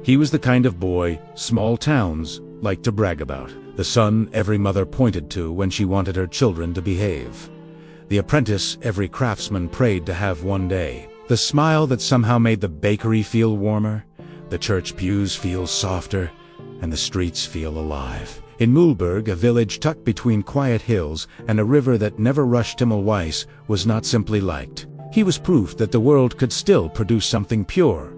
He was the kind of boy small towns liked to brag about, the son every mother pointed to when she wanted her children to behave, the apprentice every craftsman prayed to have one day, the smile that somehow made the bakery feel warmer, the church pews feel softer, and the streets feel alive. In Mühlberg, a village tucked between quiet hills and a river that never rushed Himmelweiss, was not simply liked. He was proof that the world could still produce something pure.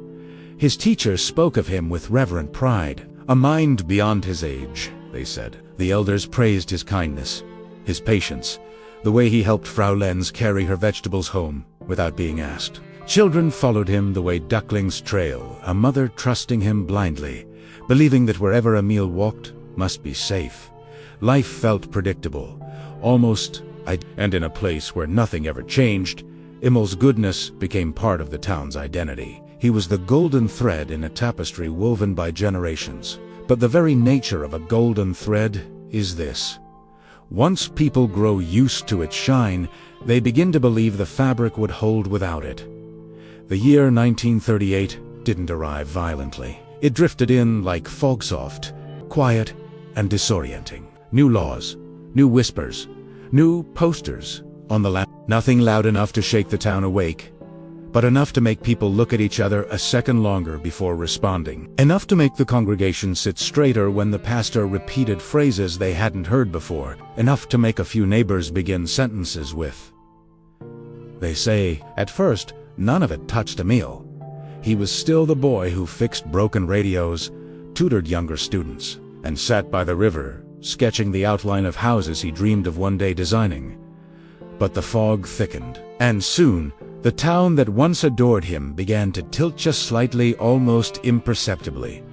His teachers spoke of him with reverent pride. A mind beyond his age, they said. The elders praised his kindness, his patience, the way he helped Frau Lenz carry her vegetables home without being asked. Children followed him the way ducklings trail, a mother trusting him blindly, believing that wherever Emil walked must be safe. Life felt predictable, almost and in a place where nothing ever changed, Emil's goodness became part of the town's identity. He was the golden thread in a tapestry woven by generations. But the very nature of a golden thread is this: once people grow used to its shine, they begin to believe the fabric would hold without it. The year 1938 didn't arrive violently. It drifted in like fog-soft, quiet and disorienting. New laws, new whispers, new posters on the land. Nothing loud enough to shake the town awake, but enough to make people look at each other a second longer before responding. Enough to make the congregation sit straighter when the pastor repeated phrases they hadn't heard before. Enough to make a few neighbors begin sentences with, "They say." At first, none of it touched Emil. He was still the boy who fixed broken radios, tutored younger students, and sat by the river, sketching the outline of houses he dreamed of one day designing. But the fog thickened, and soon, the town that once adored him began to tilt just slightly, almost imperceptibly.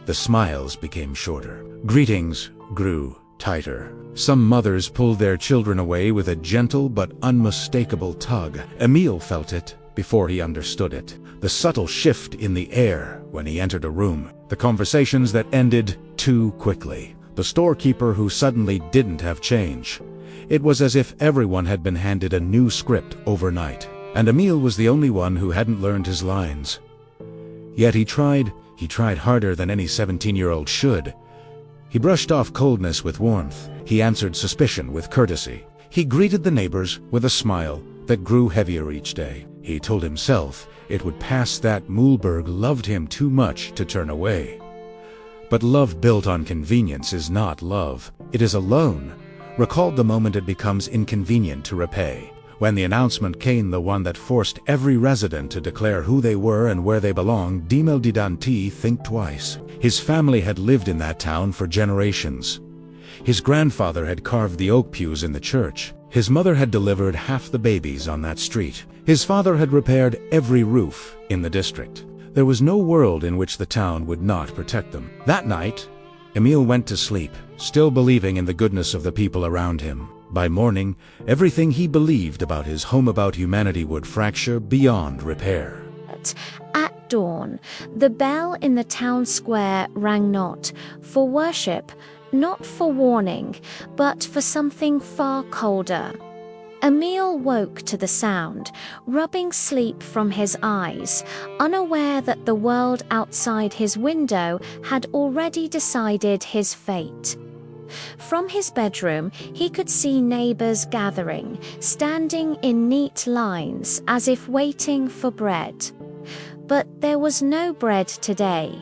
The smiles became shorter. Greetings grew tighter. Some mothers pulled their children away with a gentle but unmistakable tug. Emil felt it before he understood it. The subtle shift in the air when he entered a room. The conversations that ended too quickly. The storekeeper who suddenly didn't have change. It was as if everyone had been handed a new script overnight. And Emil was the only one who hadn't learned his lines. Yet he tried harder than any 17-year-old should. He brushed off coldness with warmth. He answered suspicion with courtesy. He greeted the neighbors with a smile that grew heavier each day. He told himself it would pass, that Mühlberg loved him too much to turn away. But love built on convenience is not love. It is a loan, recalled the moment it becomes inconvenient to repay. When the announcement came, the one that forced every resident to declare who they were and where they belonged, Dimel Didanti think twice. His family had lived in that town for generations. His grandfather had carved the oak pews in the church. His mother had delivered half the babies on that street. His father had repaired every roof in the district. There was no world in which the town would not protect them. That night, Emil went to sleep, still believing in the goodness of the people around him. By morning, everything he believed about his home, about humanity, would fracture beyond repair. At dawn, the bell in the town square rang not for worship, not for warning, but for something far colder. Emil woke to the sound, rubbing sleep from his eyes, unaware that the world outside his window had already decided his fate. From his bedroom, he could see neighbors gathering, standing in neat lines as if waiting for bread. But there was no bread today,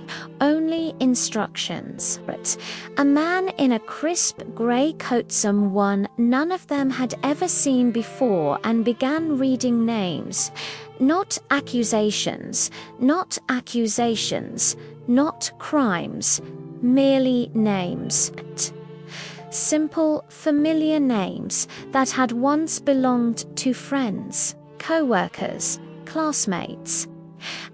only instructions. A man in a crisp grey coat, someone none of them had ever seen before, and began reading names. Not accusations, not accusations, not crimes, merely names. Simple, familiar names that had once belonged to friends, co-workers, classmates.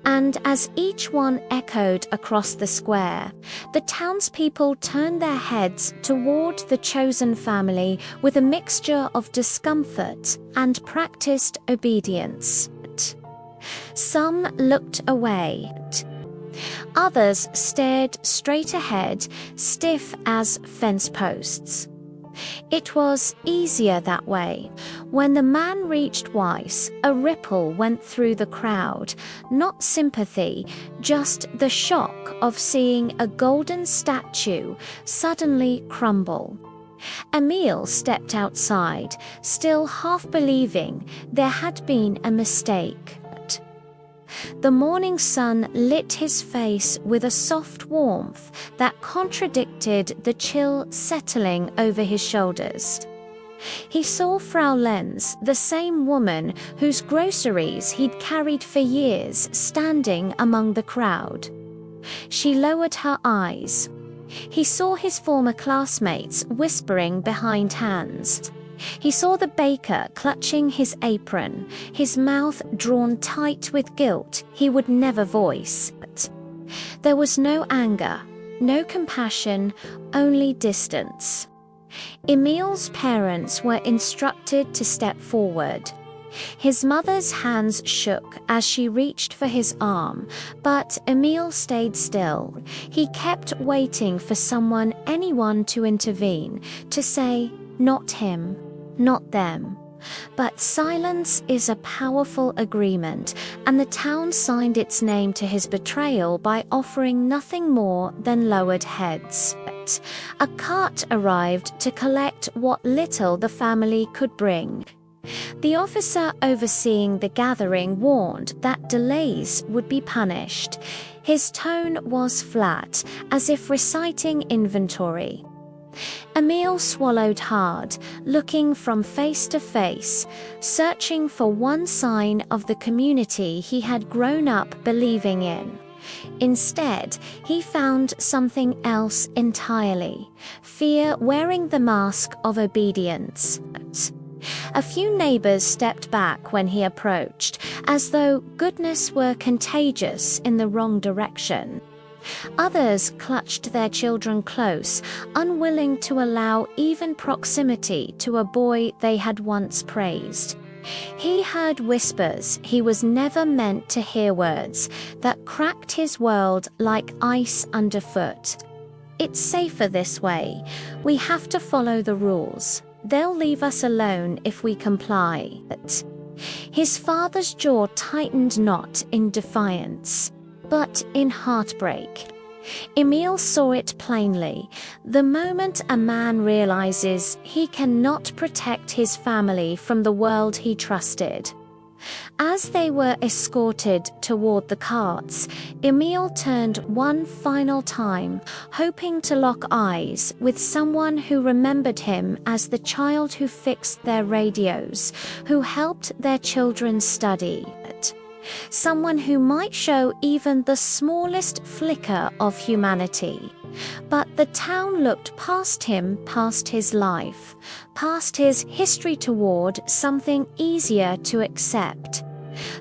And as each one echoed across the square, the townspeople turned their heads toward the chosen family with a mixture of discomfort and practiced obedience. Some looked away. Others stared straight ahead, stiff as fence posts. It was easier that way. When the man reached Weiss, a ripple went through the crowd, not sympathy, just the shock of seeing a golden statue suddenly crumble. Emil stepped outside, still half believing there had been a mistake. The morning sun lit his face with a soft warmth that contradicted the chill settling over his shoulders. He saw Frau Lenz, the same woman whose groceries he'd carried for years, standing among the crowd. She lowered her eyes. He saw his former classmates whispering behind hands. He saw the baker clutching his apron, his mouth drawn tight with guilt he would never voice. There was no anger, no compassion, only distance. Emil's parents were instructed to step forward. His mother's hands shook as she reached for his arm, but Emil stayed still. He kept waiting for someone, anyone to intervene, to say, "Not him, not them." But silence is a powerful agreement, and the town signed its name to his betrayal by offering nothing more than lowered heads. A cart arrived to collect what little the family could bring. The officer overseeing the gathering warned that delays would be punished. His tone was flat, as if reciting inventory. Emil swallowed hard, looking from face to face, searching for one sign of the community he had grown up believing in. Instead, he found something else entirely: fear wearing the mask of obedience. A few neighbors stepped back when he approached, as though goodness were contagious in the wrong direction. Others clutched their children close, unwilling to allow even proximity to a boy they had once praised. He heard whispers he was never meant to hear, words that cracked his world like ice underfoot. "It's safer this way. We have to follow the rules. They'll leave us alone if we comply." His father's jaw tightened, not in defiance, but in heartbreak. Emil saw it plainly. The moment a man realizes he cannot protect his family from the world he trusted. As they were escorted toward the carts, Emil turned one final time, hoping to lock eyes with someone who remembered him as the child who fixed their radios, who helped their children study. Someone who might show even the smallest flicker of humanity. But the town looked past him, past his life, past his history, toward something easier to accept.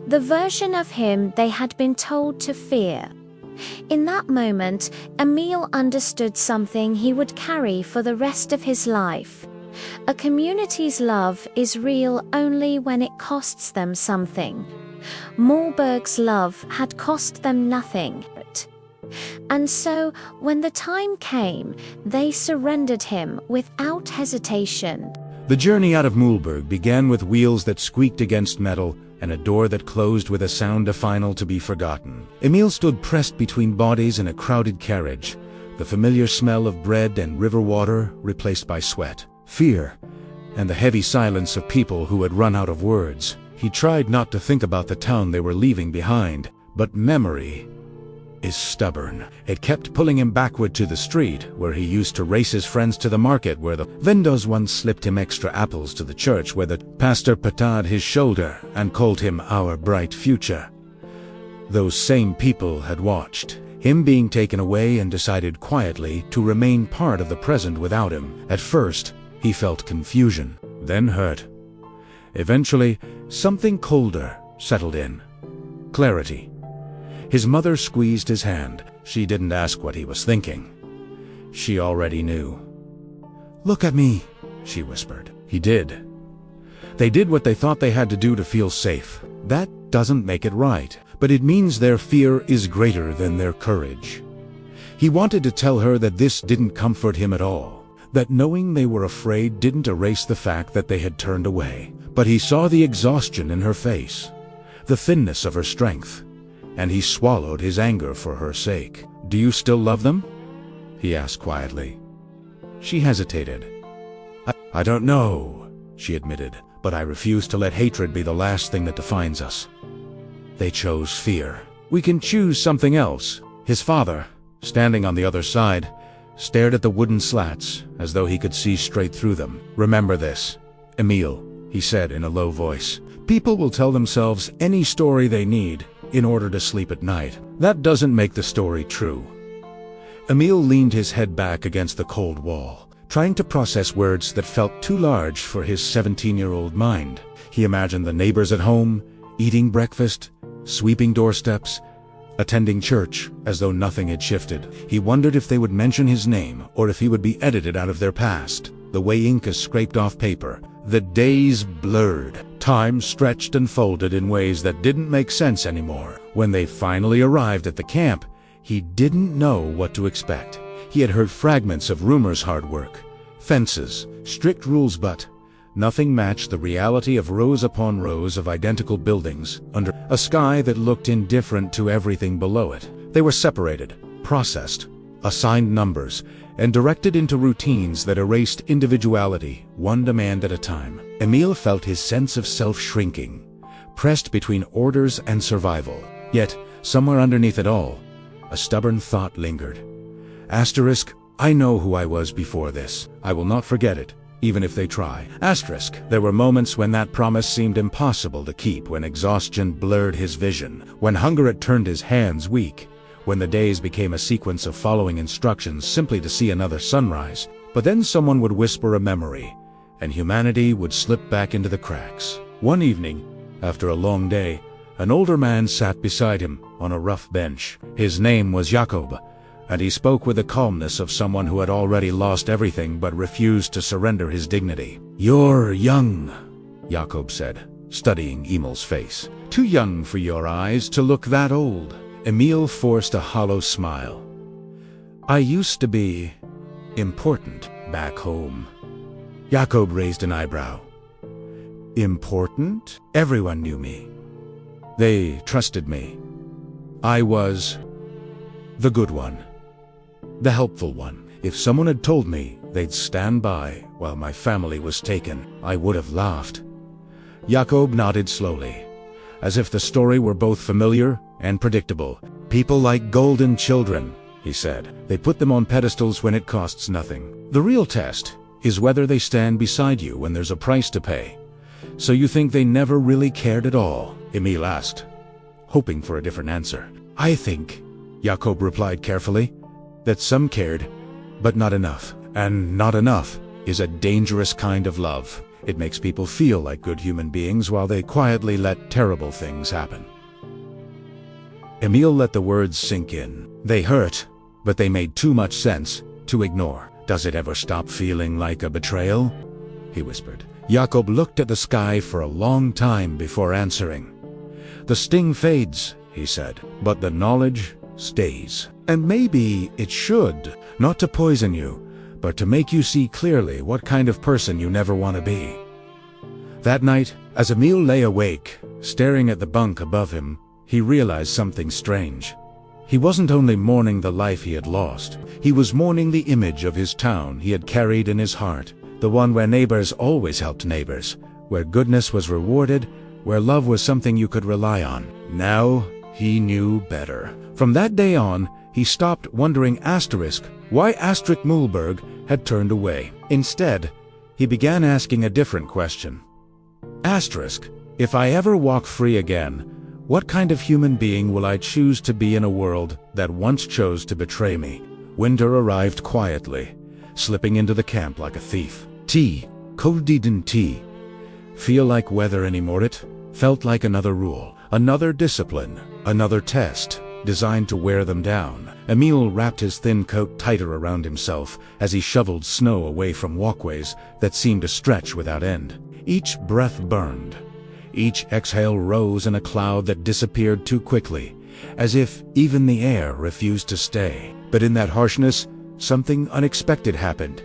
The version of him they had been told to fear. In that moment, Emil understood something he would carry for the rest of his life. A community's love is real only when it costs them something. Mühlberg's love had cost them nothing. And so, when the time came, they surrendered him without hesitation. The journey out of Mühlberg began with wheels that squeaked against metal and a door that closed with a sound final to be forgotten. Emil stood pressed between bodies in a crowded carriage, the familiar smell of bread and river water replaced by sweat, fear, and the heavy silence of people who had run out of words. He tried not to think about the town they were leaving behind, but memory is stubborn. It kept pulling him backward to the street, where he used to race his friends to the market, where the vendors once slipped him extra apples, to the church where the pastor patted his shoulder and called him our bright future. Those same people had watched him being taken away and decided quietly to remain part of the present without him. At first, he felt confusion, then hurt. Eventually, something colder settled in. Clarity. His mother squeezed his hand. She didn't ask what he was thinking. She already knew. "Look at me," she whispered. He did. They did what they thought they had to do to feel safe. That doesn't make it right, but it means their fear is greater than their courage. He wanted to tell her that this didn't comfort him at all. That knowing they were afraid didn't erase the fact that they had turned away. But he saw the exhaustion in her face, the thinness of her strength, and he swallowed his anger for her sake. "Do you still love them?" he asked quietly. She hesitated. I don't know," she admitted, "but I refuse to let hatred be the last thing that defines us. They chose fear. We can choose something else." His father, standing on the other side, stared at the wooden slats as though he could see straight through them. "Remember this, Emile," he said in a low voice. "People will tell themselves any story they need in order to sleep at night. That doesn't make the story true." Emile leaned his head back against the cold wall, trying to process words that felt too large for his 17-year-old mind. He imagined the neighbors at home, eating breakfast, sweeping doorsteps, attending church as though nothing had shifted. He wondered if they would mention his name or if he would be edited out of their past, the way ink is scraped off paper. The days blurred. Time stretched and folded in ways that didn't make sense anymore. When they finally arrived at the camp, he didn't know what to expect. He had heard fragments of rumors, hard work, fences, strict rules, but nothing matched the reality of rows upon rows of identical buildings under a sky that looked indifferent to everything below it. They were separated, processed, assigned numbers, and directed into routines that erased individuality, one demand at a time. Emile felt his sense of self shrinking, pressed between orders and survival. Yet, somewhere underneath it all, a stubborn thought lingered. Asterisk, I know who I was before this. I will not forget it, even if they try. Asterisk, there were moments when that promise seemed impossible to keep, when exhaustion blurred his vision, when hunger had turned his hands weak, when the days became a sequence of following instructions simply to see another sunrise. But then someone would whisper a memory, and humanity would slip back into the cracks. One evening, after a long day, an older man sat beside him on a rough bench. His name was Jacob, and he spoke with the calmness of someone who had already lost everything but refused to surrender his dignity. "You're young," Jacob said, studying Emile's face. "Too young for your eyes to look that old." Emile forced a hollow smile. "I used to be important back home." Jacob raised an eyebrow. "Important? Everyone knew me. They trusted me. I was the good one, the helpful one. If someone had told me they'd stand by while my family was taken, I would have laughed." Jacob nodded slowly, as if the story were both familiar and predictable. "People like golden children," he said. "They put them on pedestals when it costs nothing. The real test is whether they stand beside you when there's a price to pay. So you think they never really cared at all?" Emile asked, hoping for a different answer. "I think," Jacob replied carefully, "that some cared, but not enough. And not enough is a dangerous kind of love. It makes people feel like good human beings while they quietly let terrible things happen." Emile let the words sink in. They hurt, but they made too much sense to ignore. "Does it ever stop feeling like a betrayal?" he whispered. Jacob looked at the sky for a long time before answering. "The sting fades," he said, "but the knowledge stays. And maybe it should, not to poison you, but to make you see clearly what kind of person you never want to be." That night, as Emile lay awake, staring at the bunk above him, he realized something strange. He wasn't only mourning the life he had lost, he was mourning the image of his town he had carried in his heart, the one where neighbors always helped neighbors, where goodness was rewarded, where love was something you could rely on. Now he knew better. From that day on, he stopped wondering why Mühlberg had turned away. Instead, he began asking a different question. If I ever walk free again, what kind of human being will I choose to be in a world that once chose to betray me? Winter arrived quietly, slipping into the camp like a thief. Tea, cold didn't tea feel like weather anymore. It felt like another rule, another discipline, another test, designed to wear them down. Emile wrapped his thin coat tighter around himself as he shoveled snow away from walkways that seemed to stretch without end. Each breath burned. Each exhale rose in a cloud that disappeared too quickly, as if even the air refused to stay. But in that harshness, something unexpected happened.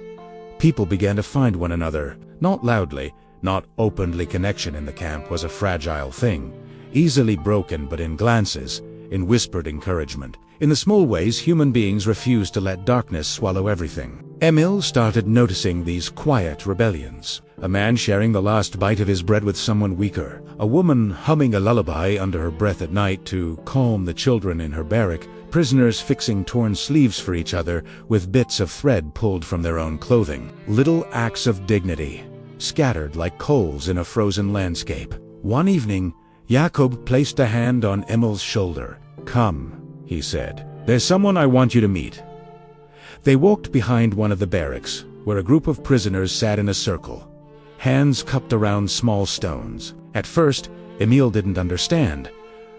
People began to find one another, not loudly, not openly. Connection in the camp was a fragile thing, easily broken, but in glances, in whispered encouragement. In the small ways, human beings refused to let darkness swallow everything. Emil started noticing these quiet rebellions. A man sharing the last bite of his bread with someone weaker. A woman humming a lullaby under her breath at night to calm the children in her barrack. Prisoners fixing torn sleeves for each other with bits of thread pulled from their own clothing. Little acts of dignity, scattered like coals in a frozen landscape. One evening, Jakob placed a hand on Emil's shoulder. "Come," he said. "There's someone I want you to meet." They walked behind one of the barracks, where a group of prisoners sat in a circle, hands cupped around small stones. At first, Emil didn't understand.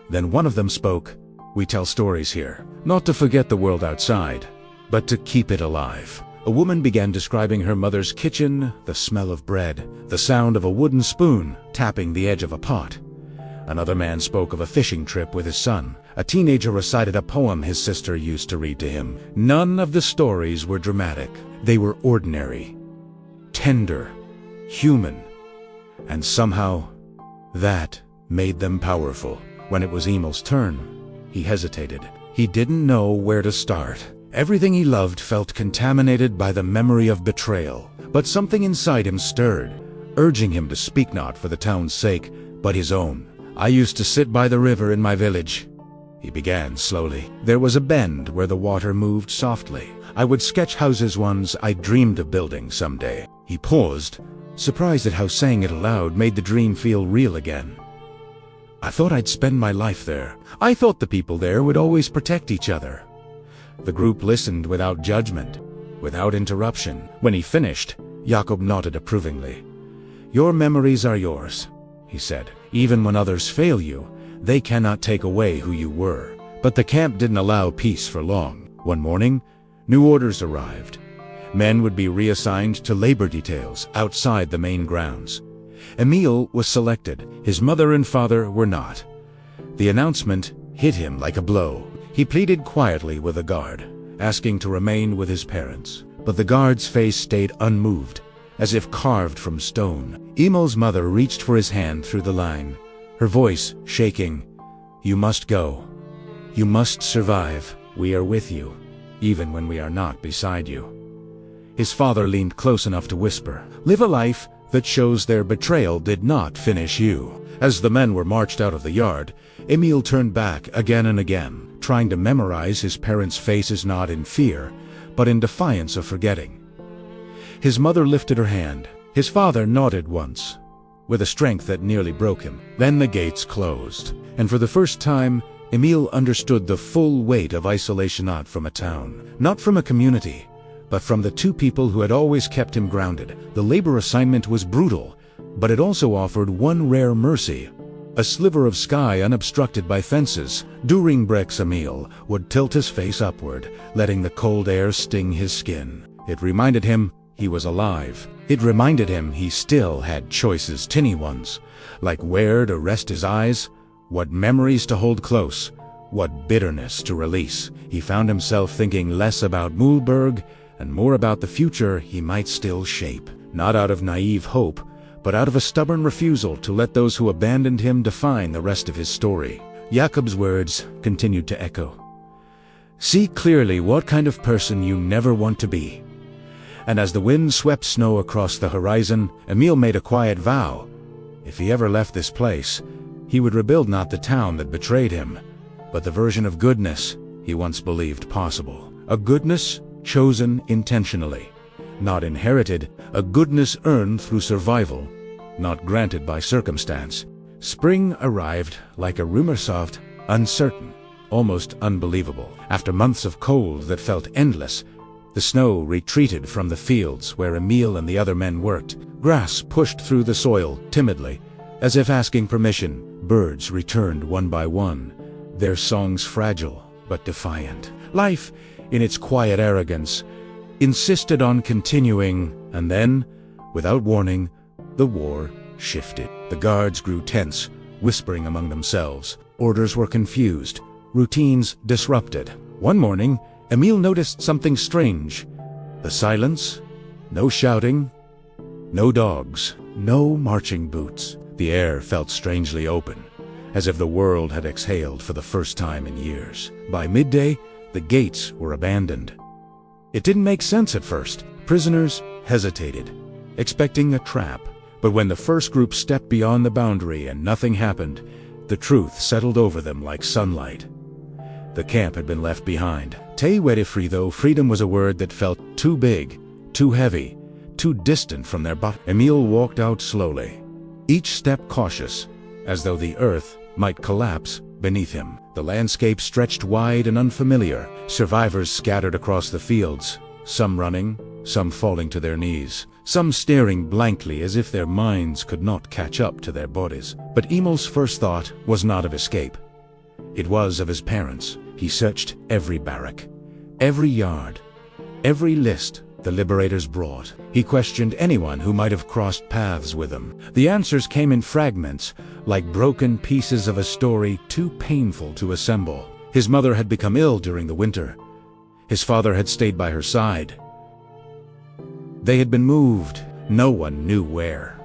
Then one of them spoke. "We tell stories here, not to forget the world outside, but to keep it alive." A woman began describing her mother's kitchen, the smell of bread, the sound of a wooden spoon tapping the edge of a pot. Another man spoke of a fishing trip with his son. A teenager recited a poem his sister used to read to him. None of the stories were dramatic. They were ordinary, tender, human, and somehow that made them powerful. When it was Emil's turn, he hesitated. He didn't know where to start. Everything he loved felt contaminated by the memory of betrayal. But something inside him stirred, urging him to speak, not for the town's sake, but his own. "I used to sit by the river in my village," he began slowly. "There was a bend where the water moved softly. I would sketch houses ones I dreamed of building someday." He paused, surprised at how saying it aloud made the dream feel real again. "I thought I'd spend my life there. I thought the people there would always protect each other." The group listened without judgment, without interruption. When he finished, Jakob nodded approvingly. "Your memories are yours," he said. "Even when others fail you, they cannot take away who you were." But the camp didn't allow peace for long. One morning, new orders arrived. Men would be reassigned to labor details outside the main grounds. Emil was selected. His mother and father were not. The announcement hit him like a blow. He pleaded quietly with a guard, asking to remain with his parents. But the guard's face stayed unmoved, as if carved from stone. Emil's mother reached for his hand through the line, her voice shaking. "You must go. You must survive. We are with you, even when we are not beside you." His father leaned close enough to whisper, "Live a life that shows their betrayal did not finish you." As the men were marched out of the yard, Emil turned back again and again, trying to memorize his parents' faces, not in fear, but in defiance of forgetting. His mother lifted her hand. His father nodded once, with a strength that nearly broke him. Then the gates closed, and for the first time, Emil understood the full weight of isolation, not from a town, not from a community, but from the two people who had always kept him grounded. The labor assignment was brutal, but it also offered one rare mercy. A sliver of sky unobstructed by fences. During breaks, Emil would tilt his face upward, letting the cold air sting his skin. It reminded him he was alive. It reminded him he still had choices, tiny ones, like where to rest his eyes, what memories to hold close, what bitterness to release. He found himself thinking less about Mühlberg and more about the future he might still shape, not out of naive hope, but out of a stubborn refusal to let those who abandoned him define the rest of his story. Jakob's words continued to echo. "See clearly what kind of person you never want to be." And as the wind swept snow across the horizon, Emil made a quiet vow. If he ever left this place, he would rebuild not the town that betrayed him, but the version of goodness he once believed possible. A goodness chosen intentionally, not inherited, a goodness earned through survival, not granted by circumstance. Spring arrived like a rumor, soft, uncertain, almost unbelievable. After months of cold that felt endless, the snow retreated from the fields where Emil and the other men worked. Grass pushed through the soil timidly, as if asking permission. Birds returned one by one, their songs fragile but defiant. Life, in its quiet arrogance, insisted on continuing, and then, without warning, the war shifted. The guards grew tense, whispering among themselves. Orders were confused, routines disrupted. One morning, Emil noticed something strange. The silence, No shouting, no dogs, no marching boots. The air felt strangely open, as if the world had exhaled for the first time in years. By midday, the gates were abandoned. It didn't make sense at first. Prisoners hesitated, expecting a trap. But when the first group stepped beyond the boundary and nothing happened, the truth settled over them like sunlight. The camp had been left behind. Te were fri, though freedom was a word that felt too big, too heavy, too distant from their body. Emil walked out slowly, each step cautious, as though the earth might collapse beneath him. The landscape stretched wide and unfamiliar. Survivors scattered across the fields, some running, some falling to their knees, some staring blankly as if their minds could not catch up to their bodies. But Emil's first thought was not of escape. It was of his parents. He searched every barrack, every yard, every list the liberators brought. He questioned anyone who might have crossed paths with them. The answers came in fragments, like broken pieces of a story too painful to assemble. His mother had become ill during the winter. His father had stayed by her side. They had been moved, no one knew where.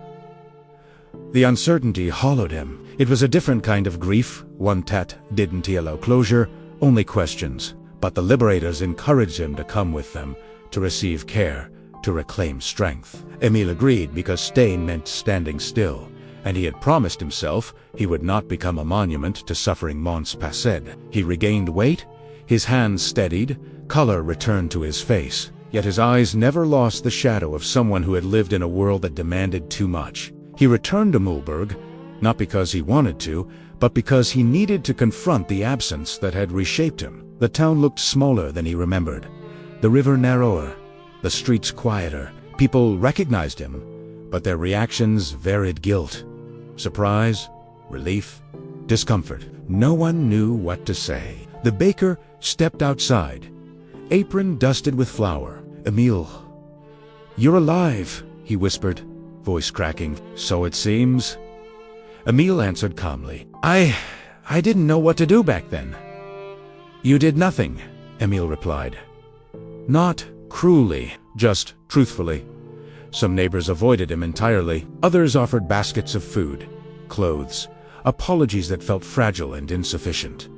The uncertainty hollowed him. It was a different kind of grief, one that didn't allow closure, only questions. But the liberators encouraged him to come with them, to receive care, to reclaim strength. Emil agreed because staying meant standing still, and he had promised himself he would not become a monument to suffering months passed. He regained weight, his hands steadied, color returned to his face, yet his eyes never lost the shadow of someone who had lived in a world that demanded too much. He returned to Mühlberg, not because he wanted to, but because he needed to confront the absence that had reshaped him. The town looked smaller than he remembered, the river narrower, the streets quieter. People recognized him, but their reactions varied: guilt, surprise, relief, discomfort. No one knew what to say. The baker stepped outside, apron dusted with flour. "Emil, you're alive," he whispered, voice cracking. "So it seems." Emil answered calmly. I didn't know what to do back then." "You did nothing," Emil replied. Not cruelly, just truthfully. Some neighbors avoided him entirely. Others offered baskets of food, clothes, apologies that felt fragile and insufficient.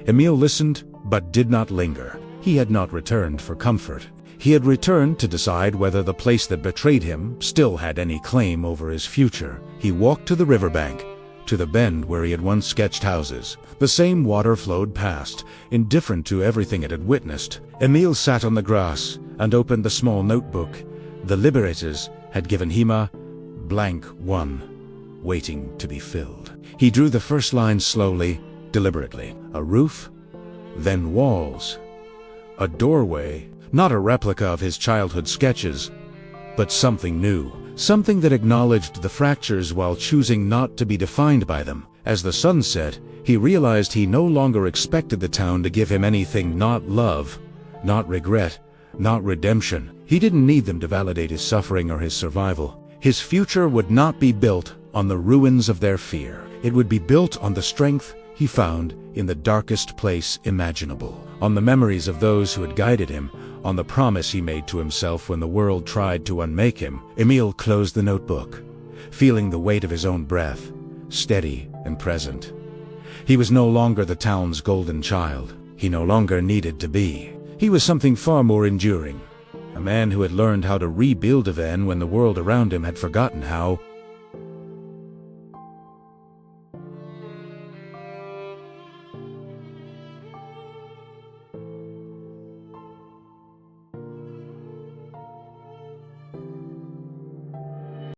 Emil listened, but did not linger. He had not returned for comfort. He had returned to decide whether the place that betrayed him still had any claim over his future. He walked to the riverbank, to the bend where he had once sketched houses. The same water flowed past, indifferent to everything it had witnessed. Emil sat on the grass and opened the small notebook. The liberators had given him a blank one, waiting to be filled. He drew the first line slowly, deliberately. A roof, then walls, a doorway. Not a replica of his childhood sketches, but something new, something that acknowledged the fractures while choosing not to be defined by them. As the sun set, he realized he no longer expected the town to give him anything: not love, not regret, not redemption. He didn't need them to validate his suffering or his survival. His future would not be built on the ruins of their fear. It would be built on the strength he found in the darkest place imaginable, on the memories of those who had guided him, on the promise he made to himself when the world tried to unmake him. Emil closed the notebook, feeling the weight of his own breath, steady and present. He was no longer the town's golden child. He no longer needed to be. He was something far more enduring, a man who had learned how to rebuild again when the world around him had forgotten how.